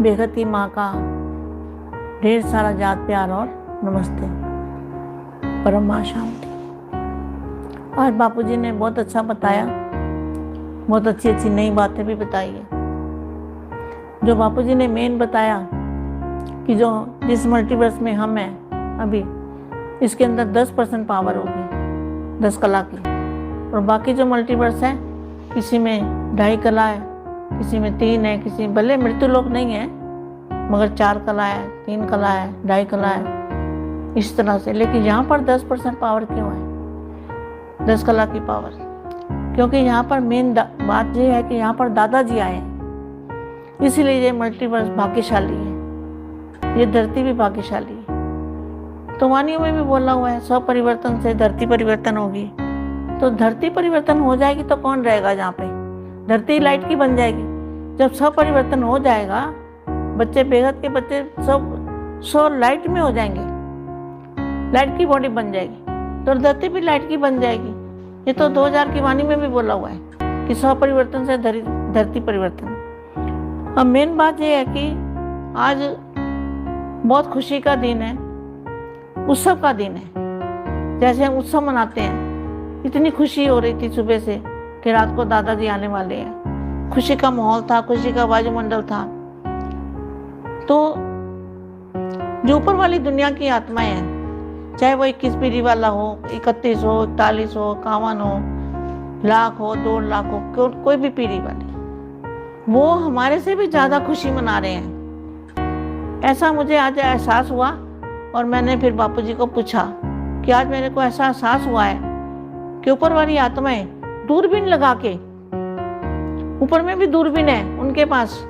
बेगत की माँ का ढेर सारा याद प्यार और नमस्ते। परम माँ शांति। आज बापूजी ने बहुत अच्छा बताया, बहुत अच्छी अच्छी नई बातें भी बताई है। जो बापूजी ने मेन बताया कि जो जिस मल्टीवर्स में हम हैं अभी, इसके अंदर 10% पावर होगी, 10 कला की, और बाकी जो मल्टीवर्स है किसी में 2.5 कला है, किसी में 3 है, किसी भले मृत्यु लोक नहीं है मगर 4 कला है, 3 कला है, 2.5 कला है, इस तरह से। लेकिन यहाँ पर 10% पावर क्यों है, 10 कला की पावर? क्योंकि यहाँ पर मेन बात ये है कि यहाँ पर दादाजी आए हैं, इसीलिए ये मल्टीवर्स भाग्यशाली है, ये धरती भी भाग्यशाली है। तो वाणियों में भी बोला हुआ है, स्वपरिवर्तन से धरती परिवर्तन होगी। तो धरती परिवर्तन हो जाएगी तो कौन रहेगा यहाँ पे? धरती लाइट की बन जाएगी। जब स्वपरिवर्तन हो जाएगा, बच्चे बेहद के बच्चे सब लाइट में हो जाएंगे, लाइट की बॉडी बन जाएगी, तो धरती भी लाइट की बन जाएगी। ये तो 2000 की वाणी में भी बोला हुआ है कि स्वपरिवर्तन से धरती परिवर्तन। अब मेन बात यह है कि आज बहुत खुशी का दिन है, उत्सव का दिन है। जैसे हम उत्सव मनाते हैं, इतनी खुशी हो रही थी सुबह से कि रात को दादाजी आने वाले हैं। खुशी का माहौल था, खुशी का वायुमंडल था। तो जो ऊपर वाली दुनिया की आत्माएं हैं, चाहे वो 21 पीढ़ी वाला हो, 31 हो, 41 हो, 51 हो, लाख हो, 2 लाख हो, कोई भी पीढ़ी वाले, वो हमारे से भी ज्यादा खुशी मना रहे हैं। ऐसा मुझे आज एहसास हुआ और मैंने फिर बापूजी को पूछा कि आज मेरे को ऐसा एहसास हुआ है कि ऊपर वाली आत्माएं दूरबीन लगा के, ऊपर में भी दूरबीन है उनके पास,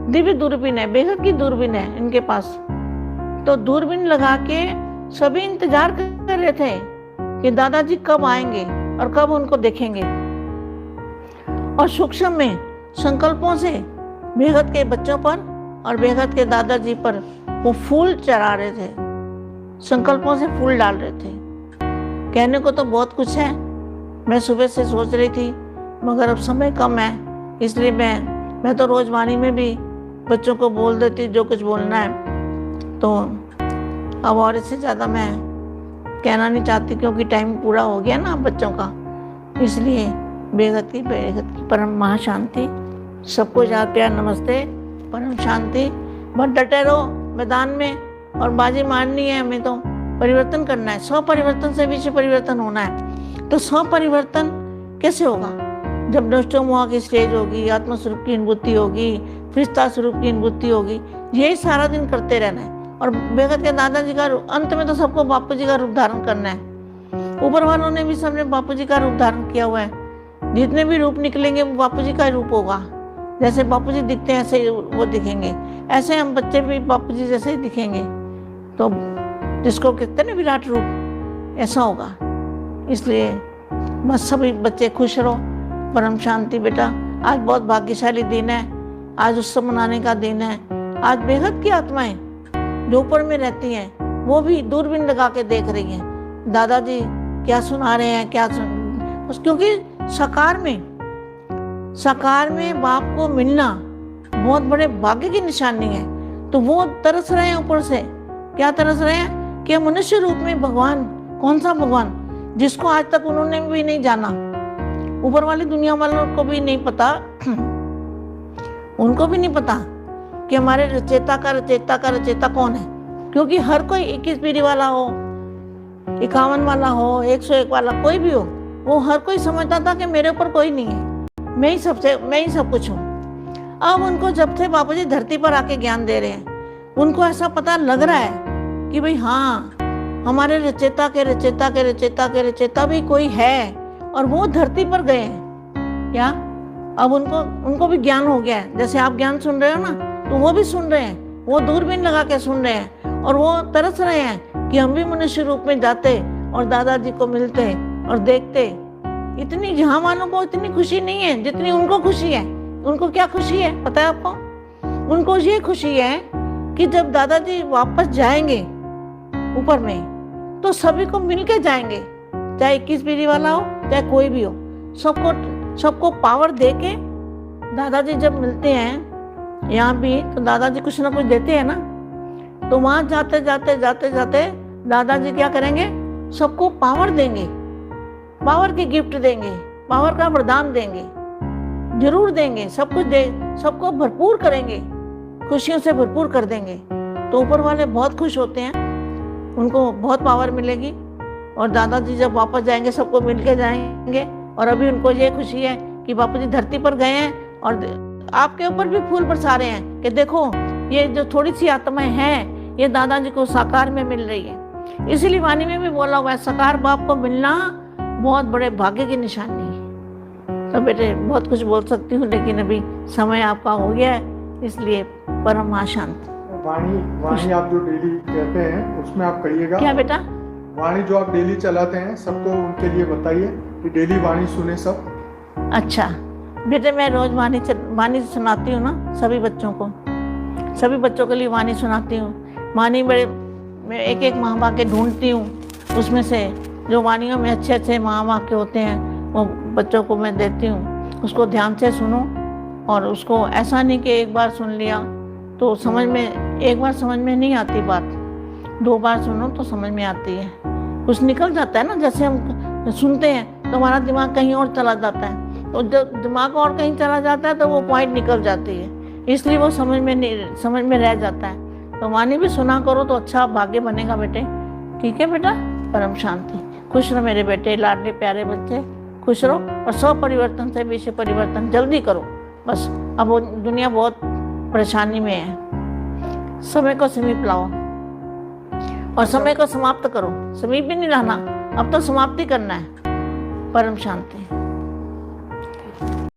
दिव्य दूरबीन है, बेहद की दूरबीन है इनके पास। तो दूरबीन लगा के सभी इंतजार कर रहे थे कि दादाजी कब आएंगे और कब उनको देखेंगे। और सूक्ष्म में संकल्पों से बेहद के बच्चों पर और बेहद के दादाजी पर वो फूल चढ़ा रहे थे, संकल्पों से फूल डाल रहे थे। कहने को तो बहुत कुछ है, मैं सुबह से सोच रही थी, मगर अब समय कम है, इसलिए मैं तो रोज वाणी में भी बच्चों को बोल देती जो कुछ बोलना है। तो अब और इससे ज़्यादा मैं कहना नहीं चाहती, क्योंकि टाइम पूरा हो गया ना बच्चों का। इसलिए बेहद की परम महाशांति, सबको याद प्यार नमस्ते, परम शांति। बहुत डटे रहो मैदान में, और बाजी मारनी है हमें, तो परिवर्तन करना है। स्वपरिवर्तन से विश्व परिवर्तन होना है। तो स्वपरिवर्तन कैसे होगा? जब नष्टोमोह की स्टेज होगी, आत्मस्वरूप की अनुभूति होगी, फरिश्ता स्वरूप की अनुभूति होगी, यही सारा दिन करते रहना है। और बेगत के दादाजी का अंत में तो सबको बापूजी का रूप धारण करना है। ऊपर वालों ने भी सबने बापूजी का रूप धारण किया हुआ है। जितने भी रूप निकलेंगे वो बापूजी का रूप होगा। जैसे बापूजी दिखते हैं ऐसे वो दिखेंगे, ऐसे हम बच्चे भी बापूजी जैसे ही दिखेंगे। तो जिसको कहते हैं ना विराट रूप, ऐसा होगा। इसलिए बस सभी बच्चे खुश रहो, परम शांति। बेटा आज बहुत भाग्यशाली दिन है, आज उत्सव मनाने का दिन है। आज बेहद की आत्माएं जो ऊपर में रहती हैं वो भी दूरबीन लगा के देख रही हैं दादाजी क्या सुना रहे हैं, क्या क्योंकि साकार में बाप को मिलना बहुत बड़े भाग्य की निशानी है। तो वो तरस रहे हैं ऊपर से। क्या तरस रहे हैं? कि मनुष्य रूप में भगवान, कौन सा भगवान जिसको आज तक उन्होंने भी नहीं जाना, ऊपर वाली दुनिया वालों को भी नहीं पता, उनको भी नहीं पता कि हमारे रचेता का रचेता कौन है। क्योंकि हर कोई 21 पीढ़ी वाला हो, 51 वाला हो, 101 वाला, कोई भी हो, वो हर कोई समझता था कि मेरे ऊपर कोई नहीं है, मैं ही सब कुछ हूँ। अब उनको जब से बापूजी धरती पर आके ज्ञान दे रहे हैं, उनको ऐसा पता लग रहा है कि भाई हाँ, हमारे रचेता के रचेता भी कोई है, और वो धरती पर गए हैं। क्या अब उनको भी ज्ञान हो गया है? जैसे आप ज्ञान सुन रहे हो ना, तो वो भी सुन रहे हैं, वो दूरबीन लगा के सुन रहे हैं, और वो तरस रहे हैं कि हम भी मनुष्य रूप में जाते और दादाजी को मिलते और देखते। इतनी यहाँ वालों को इतनी खुशी नहीं है जितनी उनको खुशी है। उनको क्या खुशी है पता है आपको? उनको ये खुशी है कि जब दादाजी वापस जाएंगे ऊपर में, तो सभी को मिल के जाएंगे, चाहे 21 पीढ़ी वाला हो, चाहे कोई भी हो, सबको पावर दे के दादाजी जब मिलते हैं यहाँ भी तो दादाजी कुछ ना कुछ देते हैं ना, तो वहां जाते जाते जाते जाते दादाजी क्या करेंगे, सबको पावर देंगे, पावर की गिफ्ट देंगे, पावर का वरदान देंगे, जरूर देंगे, सब कुछ दे, सबको भरपूर करेंगे, खुशियों से भरपूर कर देंगे। तो ऊपर वाले बहुत खुश होते हैं, उनको बहुत पावर मिलेगी। और दादाजी जब वापस जाएंगे सबको मिल के जाएंगे। और अभी उनको ये खुशी है कि बापू जी धरती पर गए हैं और आपके ऊपर भी फूल बरसा रहे हैं कि देखो ये जो थोड़ी सी आत्माएं हैं ये दादाजी को साकार में मिल रही है। इसीलिए वाणी में भी बोला हुआ है, साकार बाप को मिलना बहुत बड़े भाग्य की निशानी है। तो बेटे बहुत कुछ बोल सकती हूँ, लेकिन अभी समय आपका हो गया है, इसलिए परम महाशांत। वाणी आप जो डेली कहते हैं उसमें आप कहिएगा। क्या बेटा? वाणी जो आप डेली चलाते हैं सबको उनके लिए बताइए कि डेली वाणी सुने सब। अच्छा बेटे, मैं रोज वाणी सुनाती हूँ ना सभी बच्चों को, सभी बच्चों के लिए वाणी सुनाती हूँ। वाणी मैं एक एक महावाक्य ढूंढती हूँ, उसमें से जो वाणियों में अच्छे अच्छे महावाक्य होते हैं वो बच्चों को मैं देती हूँ। उसको ध्यान से सुनो, और उसको ऐसा नहीं कि एक बार सुन लिया तो समझ में, एक बार समझ में नहीं आती बात, 2 बार सुनो तो समझ में आती है। कुछ निकल जाता है ना, जैसे हम सुनते हैं तो हमारा दिमाग कहीं और चला जाता है, तो जब दिमाग और कहीं चला जाता है तो वो पॉइंट निकल जाती है, इसलिए वो समझ में रह जाता है। तो वाणी भी सुना करो तो अच्छा भाग्य बनेगा बेटे। ठीक है बेटा, परम शांति। खुश रहो मेरे बेटे, लाडले प्यारे बच्चे, खुश रहो और सब परिवर्तन से विषय परिवर्तन जल्दी करो। बस अब वो दुनिया बहुत परेशानी में है, समय को समीप लाओ और समय को समाप्त करो। समीप भी नहीं रहना, अब तो समाप्ति करना है। परम शांति।